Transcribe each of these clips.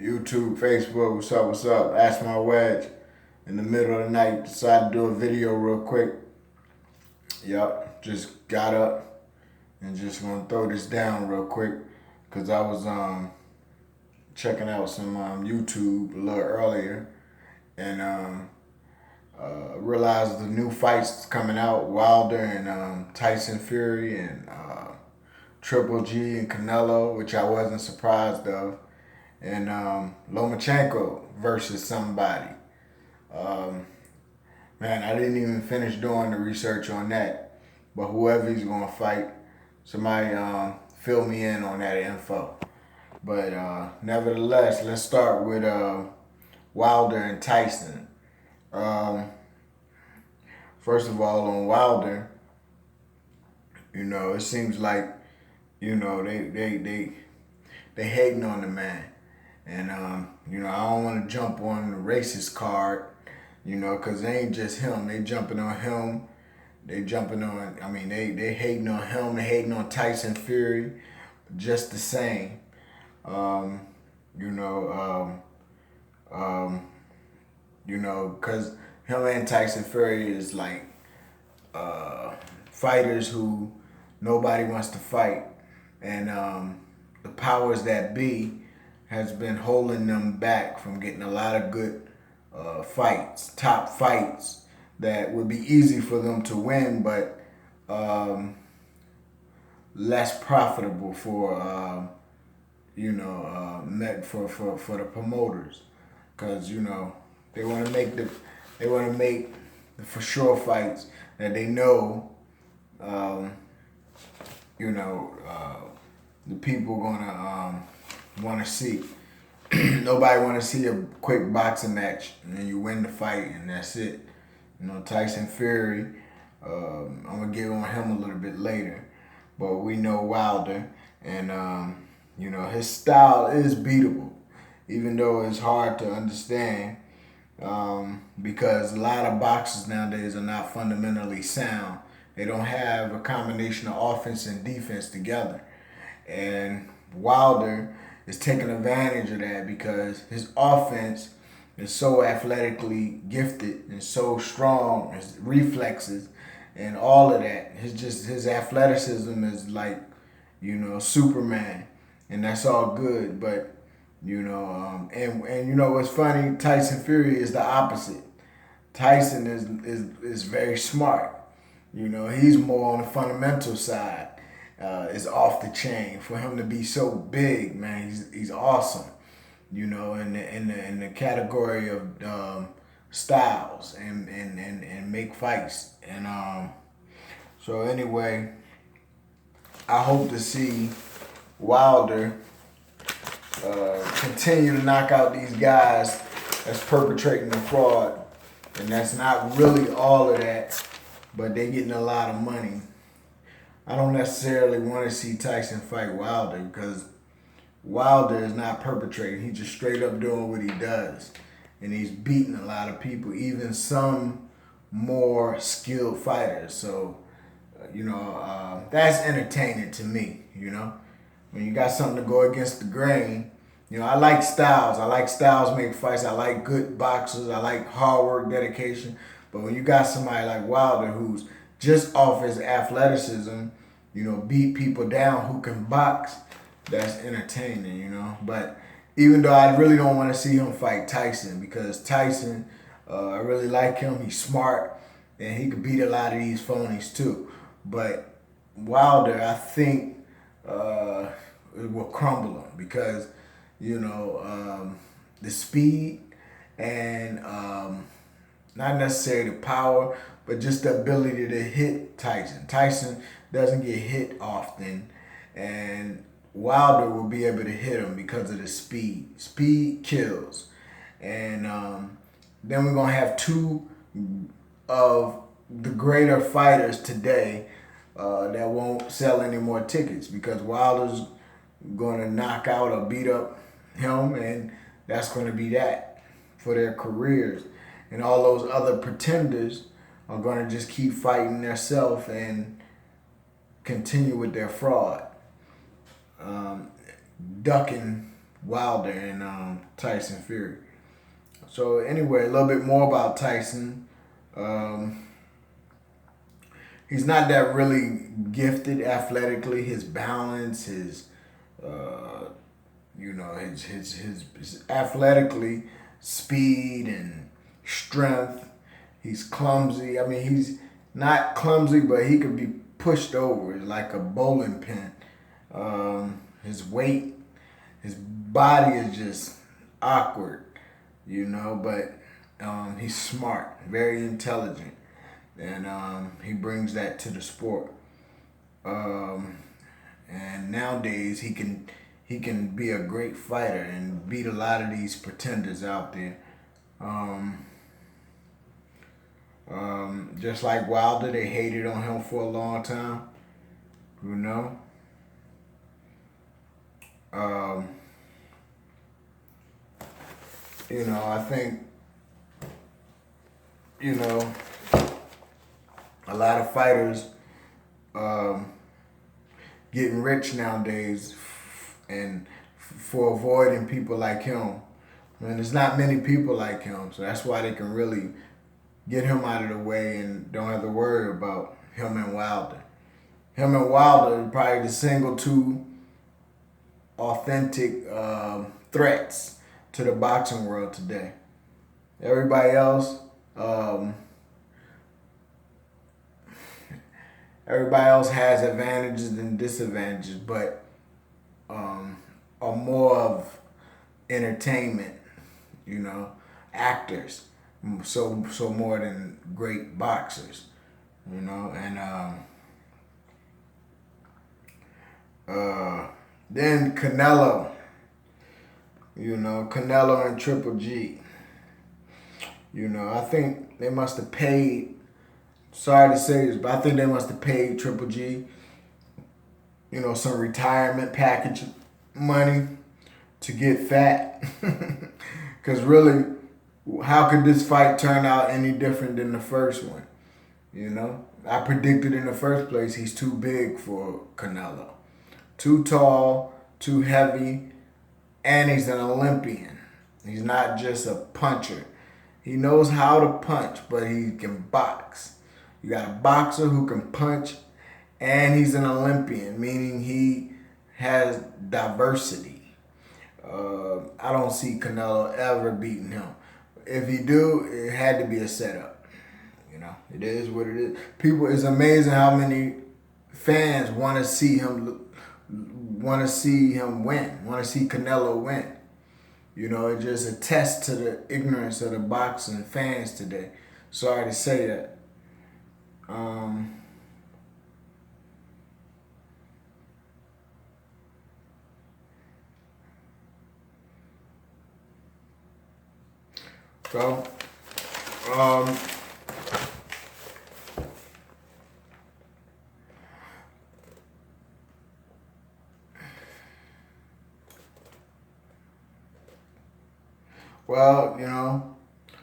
YouTube, Facebook, what's up? Ask my wedge. In the middle of the night, decided to do a video real quick. Yup, just got up and just gonna throw this down real quick because I was checking out some YouTube a little earlier and realized the new fights coming out, Wilder and Tyson Fury and Triple G and Canelo, which I wasn't surprised of, and Lomachenko versus somebody. Um, Man, I didn't even finish doing the research on that, but whoever he's gonna fight, somebody fill me in on that info. But nevertheless, let's start with Wilder and Tyson. Um, First of all, on Wilder, it seems like they hating on the man. And, I don't want to jump on the racist card, because it ain't just him. They jumping on him. They jumping on, they hating on him. They hating on Tyson Fury just the same. Um, you know, because him and Tyson Fury is like fighters who nobody wants to fight. And the powers that be has been holding them back from getting a lot of good fights, top fights that would be easy for them to win, but less profitable for for the promoters, because they want to make the for sure fights that they know um, the people gonna want to see. Nobody want to see a quick boxing match and then you win the fight and that's it. Tyson Fury, I'm gonna get on him a little bit later, but we know Wilder, and his style is beatable, even though it's hard to understand because a lot of boxers nowadays are not fundamentally sound. They don't have a combination of offense and defense together, and Wilder is taking advantage of that because his offense is so athletically gifted and so strong, his reflexes and all of that. His athleticism is like, Superman, and that's all good. But what's funny, Tyson Fury is the opposite. Tyson is very smart. He's more on the fundamental side. Is off the chain. For him to be so big, man, he's awesome. In the category of styles and make fights. And so anyway, I hope to see Wilder continue to knock out these guys that's perpetrating the fraud, and that's not really all of that, but they getting a lot of money. I don't necessarily want to see Tyson fight Wilder because Wilder is not perpetrating. He's just straight up doing what he does. And he's beating a lot of people, even some more skilled fighters. So, that's entertaining to me, When you got something to go against the grain. I like styles. I like styles make fights. I like good boxers. I like hard work, dedication. But when you got somebody like Wilder who's just off his athleticism, beat people down who can box, that's entertaining, But even though I really don't want to see him fight Tyson, because Tyson, I really like him. He's smart, and he could beat a lot of these phonies too. But Wilder, I think, it will crumble him because, the speed and not necessarily the power, but just the ability to hit Tyson. Tyson doesn't get hit often, and Wilder will be able to hit him because of the speed. Speed kills. And then we're going to have two of the greater fighters today that won't sell any more tickets because Wilder's going to knock out or beat up him, and that's going to be that for their careers. And all those other pretenders are going to just keep fighting themselves and continue with their fraud, ducking Wilder and Tyson Fury. So anyway, a little bit more about Tyson. Um, he's not that really gifted athletically. His balance, uh, his athletically speed and strength. He's clumsy. I mean, he's not clumsy, but he could be pushed over like a bowling pin. His weight, his body is just awkward, but he's smart, very intelligent, and he brings that to the sport. Um, and nowadays he can be a great fighter and beat a lot of these pretenders out there. Um, just like Wilder, they hated on him for a long time. You know, um, I think you know a lot of fighters um, getting rich nowadays, and for avoiding people like him. And there's not many people like him, so that's why they can really get him out of the way and don't have to worry about him and Wilder. Him and Wilder are probably the single two authentic threats to the boxing world today. Everybody else, um, everybody else has advantages and disadvantages, but are more of entertainment, actors. So more than great boxers, and then Canelo, Canelo and Triple G. I think they must have paid. Sorry to say this, but I think they must have paid Triple G, some retirement package money to get fat. Because really, how could this fight turn out any different than the first one? I predicted in the first place he's too big for Canelo. Too tall, too heavy, and he's an Olympian. He's not just a puncher. He knows how to punch, but he can box. You got a boxer who can punch, and he's an Olympian, meaning he has diversity. I don't see Canelo ever beating him. If he do, it had to be a setup. It is what it is. It's amazing how many fans want to see him win, want to see Canelo win. It just attests to the ignorance of the boxing fans today. Sorry to say that. So,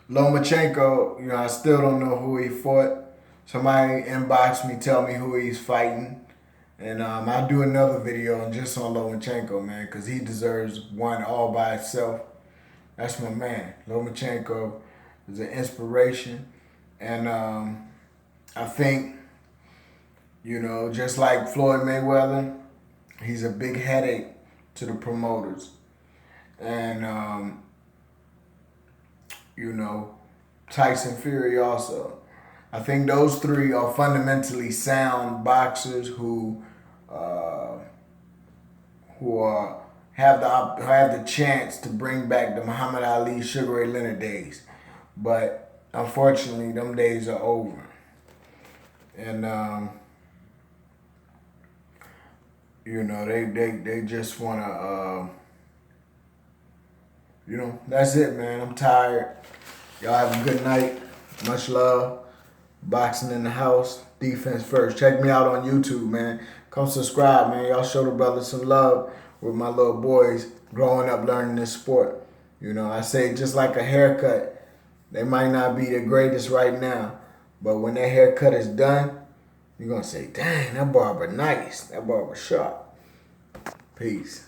Lomachenko, I still don't know who he fought. Somebody inbox me, tell me who he's fighting. And I'll do another video just on Lomachenko, man, because he deserves one all by himself. That's my man. Lomachenko is an inspiration. And I think, just like Floyd Mayweather, he's a big headache to the promoters. And, Tyson Fury also. I think those three are fundamentally sound boxers who have the chance to bring back the Muhammad Ali, Sugar Ray Leonard days, but unfortunately, them days are over. And they just wanna that's it, man. I'm tired. Y'all have a good night. Much love. Boxing in the house. Defense first. Check me out on YouTube, man. Come subscribe, man. Y'all show the brothers some love with my little boys growing up learning this sport. I say just like a haircut. They might not be the greatest right now, but when that haircut is done, you're going to say, dang, that barber nice. That barber sharp. Peace.